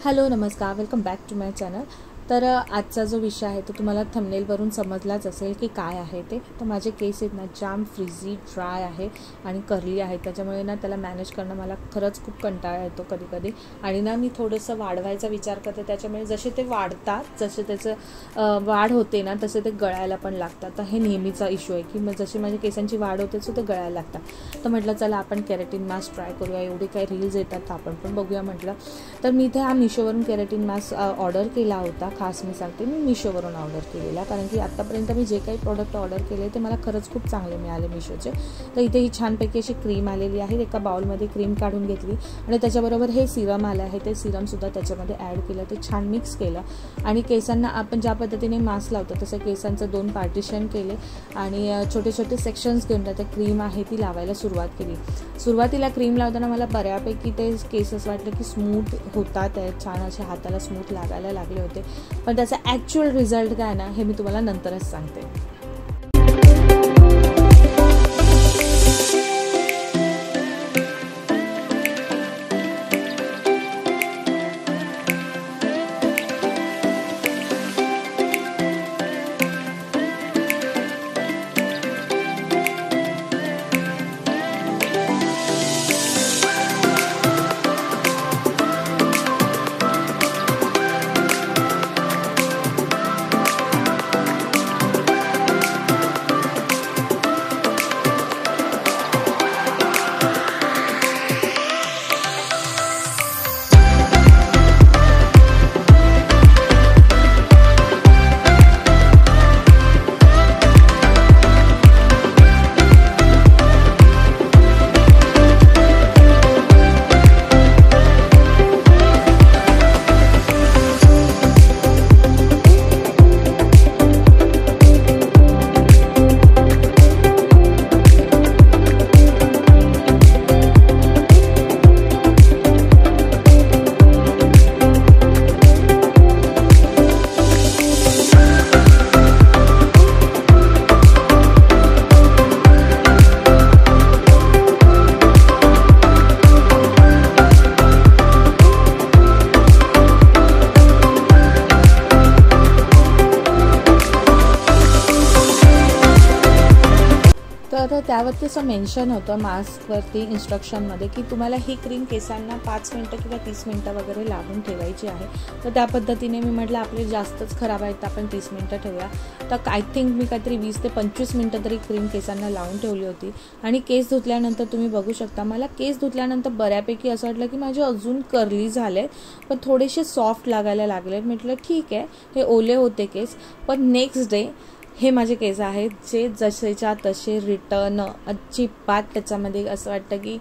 Hello नमस्कार, welcome back to my channel. तर आजचा जो विषय आहे तो तुम्हाला थंबनेलवरून समजलाच असेल की काय आहे ते। तर माझे केस आहेत ना जाम फ्रिझी ड्राय आहे आणि कर्ली आहे, त्याच्यामुळे ना त्याला मॅनेज करणं मला खरंच खूप कंटाळा येतो कधी कधी। आणि ना मी थोडंसं वाढवायचा विचार करते, त्याच्यामुळे जसे ते वाढतात जसे त्याचं वाढ होते ना तसे ते गळायला पण लागतात। तर हे नेहमीचा इश्यू आहे की मग जशी माझ्या केसांची वाढ होते सो ते गळायला लागतात। तर म्हटलं चला आपण केराटिन मास्क ट्राय करूया, एवढे काही रील्स येतात तर आपण पण बघूया म्हटलं। तर मी इथे हा मिशोवरून केराटिन मास्क ऑर्डर केला होता। खास मी सांगते मी मिशोवरून ऑर्डर केलेला, कारण की आत्तापर्यंत मी जे काही प्रोडक्ट ऑर्डर केले ते मला खरंच खूप चांगले मिळाले मिशोचे। तर इथे ही छानपैकी अशी क्रीम आलेली आहे, एका बाउलमध्ये क्रीम काढून घेतली आणि त्याच्याबरोबर हे सिरम आलं आहे, ते सिरमसुद्धा त्याच्यामध्ये ॲड केलं, ते छान मिक्स केलं आणि केसांना आपण ज्या पद्धतीने मास्क लावतो तसं केसांचं 2 पार्टिशन केले आणि छोटे छोटे सेक्शन्स घेऊन त्या क्रीम आहे ती लावायला सुरुवात केली। सुरुवातीला क्रीम लावताना मला बऱ्यापैकी ते केस असं वाटलं की स्मूथ होतात, छान असे हाताला स्मूथ लागायला लागले होते, पण त्याचा ॲक्च्युअल रिझल्ट काय ना हे मी तुम्हाला नंतरच सांगते। तर त्यावरती असं मेन्शन होतं मास्कवरती इन्स्ट्रक्शनमध्ये की तुम्हाला ही क्रीम केसांना 5 मिनटं किंवा 30 मिनटं वगैरे लावून ठेवायची आहे। तर त्या पद्धतीने मी म्हटलं आपले जास्तच खराब आहेत तर आपण 30 मिनटं ठेवूया। तर आय थिंक मी काहीतरी 20 ते 25 मिनटं तरी क्रीम केसांना लावून ठेवली होती आणि केस धुतल्यानंतर तुम्ही बघू शकता मला केस धुतल्यानंतर बऱ्यापैकी असं वाटलं की माझे अजून कर्ली झाले पण थोडेसे सॉफ्ट लागायला लागले। म्हटलं ठीक आहे, हे ओले होते केस, पण नेक्स्ट डे हे माझे केस आहेत जे जसेच्या तसे रिटर्न अजिबात त्याच्यामध्ये असं वाटतं की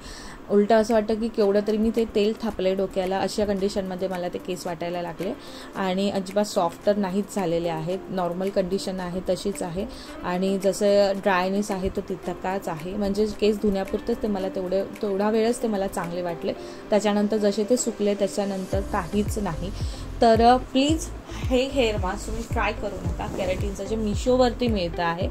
उलटं असं वाटतं की केवढं तरी मी ते तेल थापले डोक्याला, अशा कंडिशनमध्ये मला ते केस वाटायला लागले आणि अजिबात सॉफ्ट तर नाहीच झालेले आहेत, नॉर्मल कंडिशन आहे तशीच आहे आणि जसं ड्रायनेस आहे तो तितकाच आहे। म्हणजे केस धुण्यापुरतेच ते मला तेवढा वेळच ते मला चांगले वाटले, त्याच्यानंतर जसे ते सुकले त्याच्यानंतर काहीच नाही। तर प्लीज हे हेअर मास्क तुम्ही ट्राय करू नका, केराटिनचं जे मिशोवरती मिळतं आहे।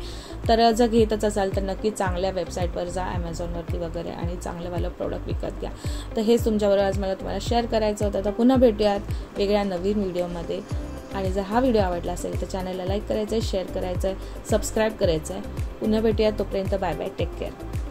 तर जर घेतच असाल तर नक्की चांगल्या वेबसाईटवर जा, ॲमेझॉनवरती वगैरे, आणि चांगलं प्रोडक्ट विकत घ्या। तर हेच तुमच्याबरोबर आज मला तुम्हाला शेअर करायचं होतं। तर पुन्हा भेटूयात वेगळ्या नवीन व्हिडिओमध्ये, आणि जर हा व्हिडिओ आवडला असेल तर चॅनलला लाईक करायचं आहे, शेअर करायचं आहे, सबस्क्राईब करायचं आहे। पुन्हा भेटूयात, तोपर्यंत बाय बाय, टेक केअर।